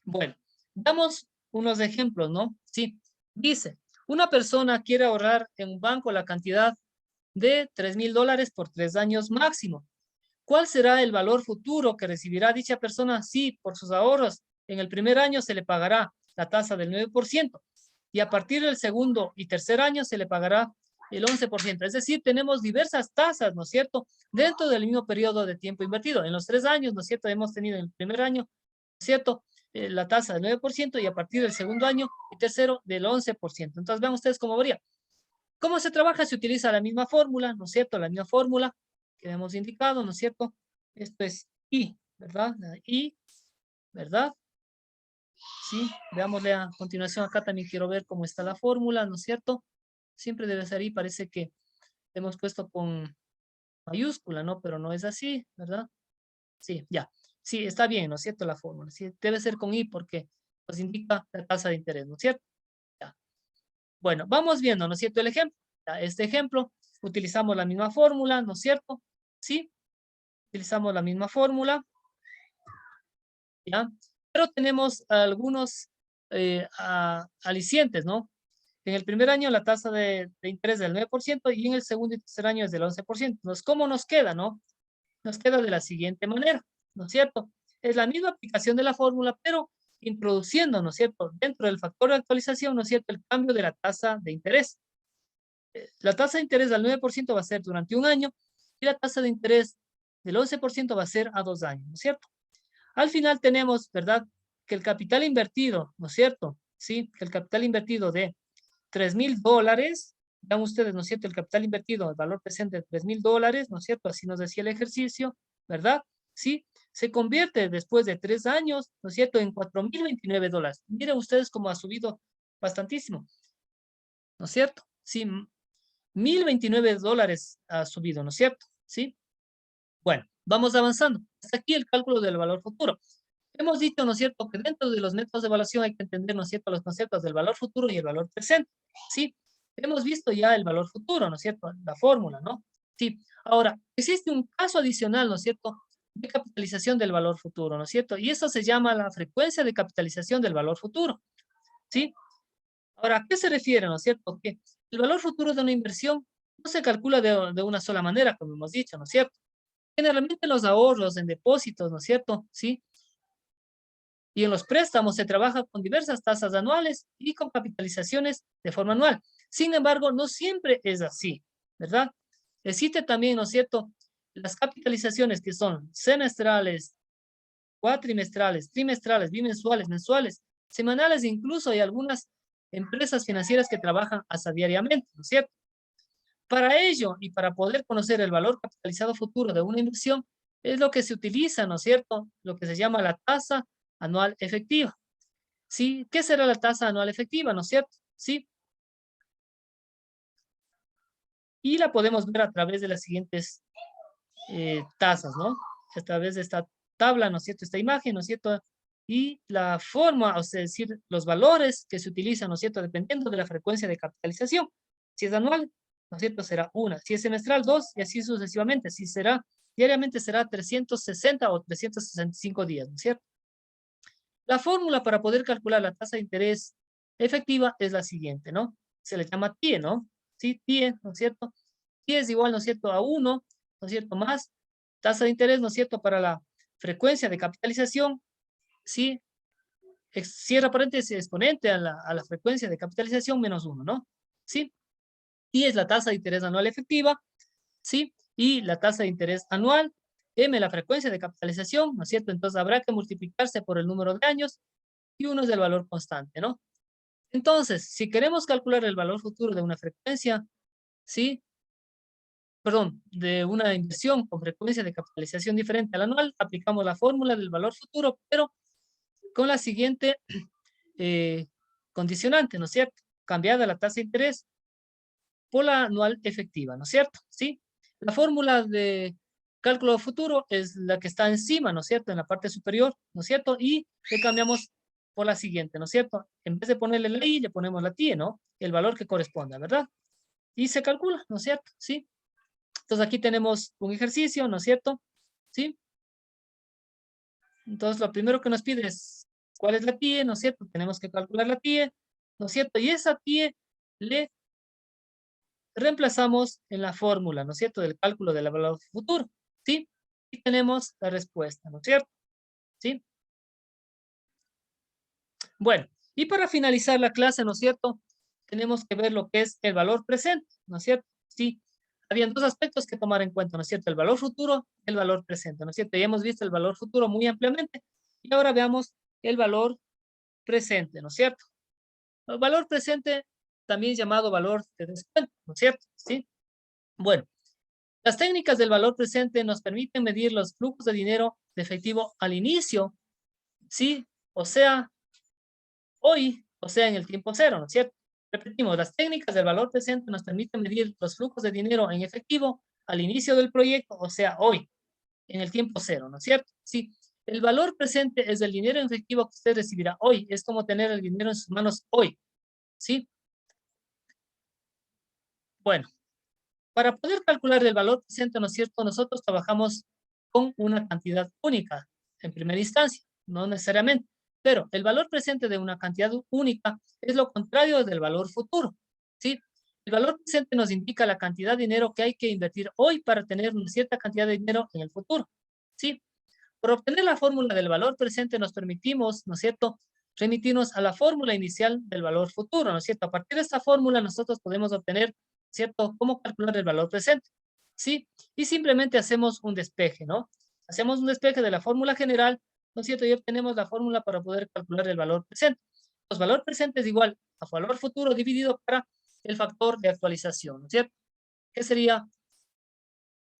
Bueno, damos unos ejemplos, ¿no? Sí, dice, una persona quiere ahorrar en un banco la cantidad de $3,000 por 3 años máximo. ¿Cuál será el valor futuro que recibirá dicha persona si por sus ahorros en el primer año se le pagará la tasa del 9% y a partir del segundo y tercer año se le pagará el 11%? Es decir, tenemos diversas tasas, ¿no es cierto?, dentro del mismo periodo de tiempo invertido. En los 3 años, ¿no es cierto?, hemos tenido en el primer año, ¿no es cierto?, la tasa del 9% y a partir del segundo año y tercero del 11%. Entonces, vean ustedes cómo varía. ¿Cómo se trabaja? Se utiliza la misma fórmula, ¿no es cierto? La misma fórmula que hemos indicado, ¿no es cierto? Esto es I, ¿verdad? La I, ¿verdad? Sí, veámosle a continuación. Acá también quiero ver cómo está la fórmula, ¿no es cierto? Siempre debe ser I, parece que hemos puesto con mayúscula, ¿no? Pero no es así, ¿verdad? Sí, ya. Sí, está bien, ¿no es cierto? La fórmula. Sí, debe ser con I porque nos indica la tasa de interés, ¿no es cierto? Ya. Bueno, vamos viendo, ¿no es cierto? El ejemplo. Ya, este ejemplo, utilizamos la misma fórmula, ¿no es cierto? Sí, utilizamos la misma fórmula, ¿ya? Pero tenemos algunos alicientes, ¿no? En el primer año la tasa de interés es del 9% y en el segundo y tercer año es del 11%. Entonces, ¿cómo nos queda, no? Nos queda de la siguiente manera, ¿no es cierto? Es la misma aplicación de la fórmula, pero introduciendo, ¿no es cierto?, dentro del factor de actualización, ¿no es cierto?, el cambio de la tasa de interés. La tasa de interés del 9% va a ser durante un año y la tasa de interés del 11% va a ser a 2 años, ¿no es cierto? Al final tenemos, ¿verdad?, que el capital invertido, ¿no es cierto? Sí, que el capital invertido de $3,000, dan ustedes, ¿no es cierto?, el capital invertido, el valor presente de $3,000, ¿no es cierto? Así nos decía el ejercicio, ¿verdad? Sí, se convierte después de 3 años, ¿no es cierto?, en $4,029. Miren ustedes cómo ha subido bastantísimo, ¿no es cierto? Sí, $1,029 ha subido, ¿no es cierto? Sí. Bueno, vamos avanzando. Hasta aquí el cálculo del valor futuro. Hemos dicho, ¿no es cierto?, que dentro de los métodos de evaluación hay que entender, ¿no es cierto?, los conceptos del valor futuro y el valor presente. Sí, hemos visto ya el valor futuro, ¿no es cierto?, la fórmula, ¿no? Sí. Ahora, existe un caso adicional, ¿no es cierto?, de capitalización del valor futuro, ¿no es cierto? Y eso se llama la frecuencia de capitalización del valor futuro, ¿sí? Ahora, ¿a qué se refiere, no es cierto? Que el valor futuro de una inversión no se calcula de una sola manera, como hemos dicho, ¿no es cierto? Generalmente los ahorros en depósitos, ¿no es cierto? ¿Sí? Y en los préstamos se trabaja con diversas tasas anuales y con capitalizaciones de forma anual. Sin embargo, no siempre es así, ¿verdad? Existe también, ¿no es cierto?, las capitalizaciones que son semestrales, cuatrimestrales, trimestrales, bimensuales, mensuales, semanales, e incluso hay algunas empresas financieras que trabajan hasta diariamente, ¿no es cierto? Para ello y para poder conocer el valor capitalizado futuro de una inversión, es lo que se utiliza, ¿no es cierto?, lo que se llama la tasa anual efectiva. ¿Sí? ¿Qué será la tasa anual efectiva, no es cierto? ¿Sí? Y la podemos ver a través de las siguientes tasas, ¿no? A través de esta tabla, ¿no es cierto? Esta imagen, ¿no es cierto? Y la forma, o sea, es decir, los valores que se utilizan, ¿no es cierto? Dependiendo de la frecuencia de capitalización. Si es anual, ¿no es cierto? Será una. Si es semestral, dos, y así sucesivamente. Si será diariamente, será 360 o 365 días, ¿no es cierto? La fórmula para poder calcular la tasa de interés efectiva es la siguiente, ¿no? Se le llama TIE, ¿no? Sí, TIE, ¿no es cierto? TIE es igual, ¿no es cierto?, a 1, ¿no es cierto?, más tasa de interés, ¿no es cierto?, para la frecuencia de capitalización, ¿sí? Cierra paréntesis, exponente a la frecuencia de capitalización menos 1, ¿no? ¿Sí? TIE es la tasa de interés anual efectiva, ¿sí? Y la tasa de interés anual, M la frecuencia de capitalización, ¿no es cierto? Entonces habrá que multiplicarse por el número de años y uno es el valor constante, ¿no? Entonces, si queremos calcular el valor futuro de una frecuencia, ¿sí? Perdón, de una inversión con frecuencia de capitalización diferente al anual, aplicamos la fórmula del valor futuro, pero con la siguiente eh, condicionante, ¿no es cierto? Cambiada la tasa de interés por la anual efectiva, ¿no es cierto? ¿Sí? La fórmula de cálculo futuro es la que está encima, ¿no es cierto? En la parte superior, ¿no es cierto? Y le cambiamos por la siguiente, ¿no es cierto? En vez de ponerle la I, le ponemos la TIE, ¿no? El valor que corresponda, ¿verdad? Y se calcula, ¿no es cierto? ¿Sí? Entonces aquí tenemos un ejercicio, ¿no es cierto? ¿Sí? Entonces lo primero que nos pide es cuál es la TIE, ¿no es cierto? Tenemos que calcular la TIE, ¿no es cierto? Y esa TIE le reemplazamos en la fórmula, ¿no es cierto?, del cálculo del valor futuro, ¿sí? Y tenemos la respuesta, ¿no es cierto? ¿Sí? Bueno, y para finalizar la clase, ¿no es cierto?, tenemos que ver lo que es el valor presente, ¿no es cierto? Sí, habían dos aspectos que tomar en cuenta, ¿no es cierto? El valor futuro y el valor presente, ¿no es cierto? Ya hemos visto el valor futuro muy ampliamente y ahora veamos el valor presente, ¿no es cierto? El valor presente, también llamado valor de descuento, ¿no es cierto? Sí. Bueno, las técnicas del valor presente nos permiten medir los flujos de dinero de efectivo al inicio, ¿sí? O sea, hoy, o sea, en el tiempo cero, ¿no es cierto? Repetimos, las técnicas del valor presente nos permiten medir los flujos de dinero en efectivo al inicio del proyecto, o sea, hoy, en el tiempo cero, ¿no es cierto? Sí. El valor presente es el dinero en efectivo que usted recibirá hoy. Es como tener el dinero en sus manos hoy, ¿sí? Bueno, para poder calcular el valor presente, ¿no es cierto?, nosotros trabajamos con una cantidad única en primera instancia, no necesariamente, pero el valor presente de una cantidad única es lo contrario del valor futuro, ¿sí? El valor presente nos indica la cantidad de dinero que hay que invertir hoy para tener una cierta cantidad de dinero en el futuro, ¿sí? Por obtener la fórmula del valor presente nos permitimos, ¿no es cierto?, remitirnos a la fórmula inicial del valor futuro, ¿no es cierto? A partir de esta fórmula nosotros podemos obtener, ¿cierto?, cómo calcular el valor presente, ¿sí? Y simplemente hacemos un despeje, ¿no? Hacemos un despeje de la fórmula general, ¿no es cierto? Y obtenemos la fórmula para poder calcular el valor presente. Pues valor presente es igual a valor futuro dividido para el factor de actualización, ¿no es cierto? ¿Qué sería?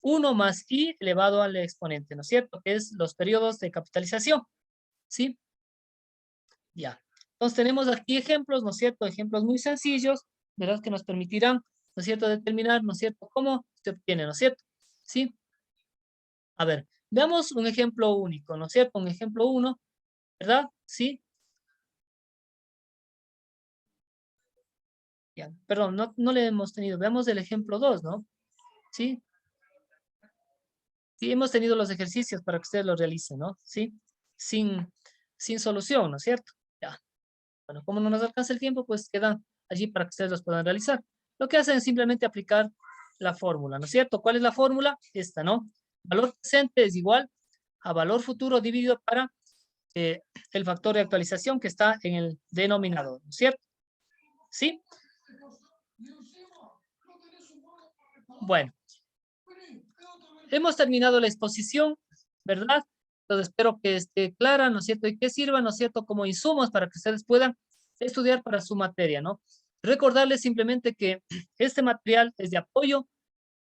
1 más i elevado al exponente, ¿no es cierto? Que es los periodos de capitalización, ¿sí? Ya. Entonces tenemos aquí ejemplos, ¿no es cierto? Ejemplos muy sencillos, ¿verdad? Que nos permitirán, ¿no es cierto?, determinar, ¿no es cierto?, cómo se obtiene, ¿no es cierto? ¿Sí? A ver, veamos un ejemplo único, ¿no es cierto? Un ejemplo uno, ¿verdad? ¿Sí? Ya, perdón, no le hemos tenido. Veamos el ejemplo 2, ¿no? ¿Sí? Sí, hemos tenido los ejercicios para que ustedes los realicen, ¿no? Sí, sin solución, ¿no es cierto? Ya. Bueno, como no nos alcanza el tiempo, pues quedan allí para que ustedes los puedan realizar. Lo que hacen es simplemente aplicar la fórmula, ¿no es cierto? ¿Cuál es la fórmula? Esta, ¿no? Valor presente es igual a valor futuro dividido para el factor de actualización que está en el denominador, ¿no es cierto? ¿Sí? Bueno, hemos terminado la exposición, ¿verdad? Entonces espero que esté clara, ¿no es cierto? Y que sirva, ¿no es cierto? Como insumos para que ustedes puedan estudiar para su materia, ¿no? Recordarles simplemente que este material es de apoyo,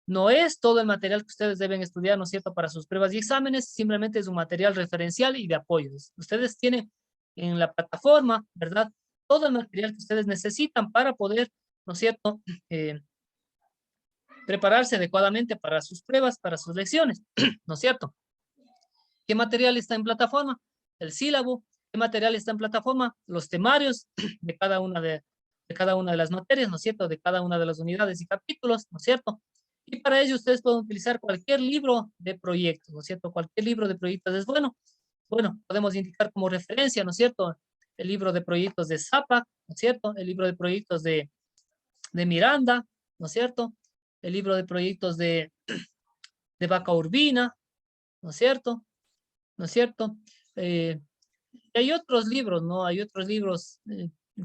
no es todo el material que ustedes deben estudiar, ¿no es cierto? Para sus pruebas y exámenes, simplemente es un material referencial y de apoyo. Ustedes tienen en la plataforma, ¿verdad? Todo el material que ustedes necesitan para poder, ¿no es cierto? Prepararse adecuadamente para sus pruebas, para sus lecciones, ¿no es cierto? ¿Qué material está en plataforma? El sílabo. ¿Qué material está en plataforma? Los temarios de cada una de las materias, ¿no es cierto? De cada una de las unidades y capítulos, ¿no es cierto? Y para ello ustedes pueden utilizar cualquier libro de proyectos, ¿no es cierto? Cualquier libro de proyectos es bueno. Bueno, podemos indicar como referencia, ¿no es cierto? El libro de proyectos de Zapac, ¿no es cierto? El libro de proyectos de Miranda, ¿no es cierto? El libro de proyectos de Vaca Urbina, ¿no es cierto? ¿No es cierto? Eh, y hay otros libros, ¿no? Hay otros libros,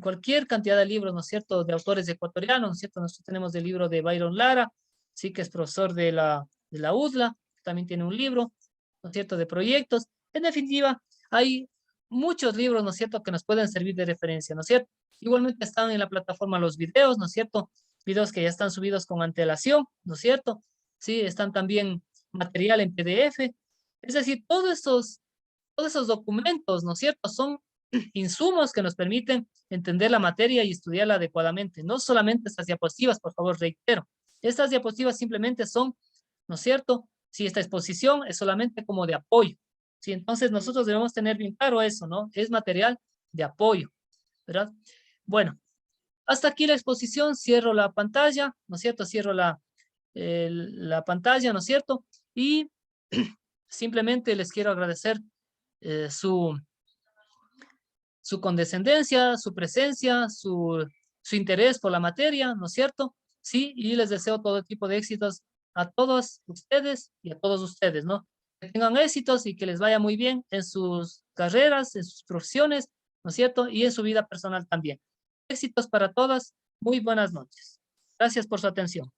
cualquier cantidad de libros, ¿no es cierto? De autores ecuatorianos, ¿no es cierto? Nosotros tenemos el libro de Byron Lara, sí que es profesor de la UDLA, también tiene un libro, ¿no es cierto? De proyectos. En definitiva, hay muchos libros, ¿no es cierto? Que nos pueden servir de referencia, ¿no es cierto? Igualmente están en la plataforma los videos, ¿no es cierto? Videos que ya están subidos con antelación, ¿no es cierto? Sí, están también material en PDF. Es decir, todos esos documentos, ¿no es cierto? Son insumos que nos permiten entender la materia y estudiarla adecuadamente. No solamente estas diapositivas, por favor, reitero. Estas diapositivas simplemente son, ¿no es cierto? Si esta exposición es solamente como de apoyo. Sí, entonces nosotros debemos tener bien claro eso, ¿no? Es material de apoyo, ¿verdad? Bueno, hasta aquí la exposición. Cierro la pantalla, ¿no es cierto? Cierro la pantalla, ¿no es cierto? Y simplemente les quiero agradecer su condescendencia, su presencia, su interés por la materia, ¿no es cierto? Sí, y les deseo todo tipo de éxitos a todos ustedes y a todos ustedes, ¿no? Que tengan éxitos y que les vaya muy bien en sus carreras, en sus profesiones, ¿no es cierto? Y en su vida personal también. Éxitos para todas. Muy buenas noches. Gracias por su atención.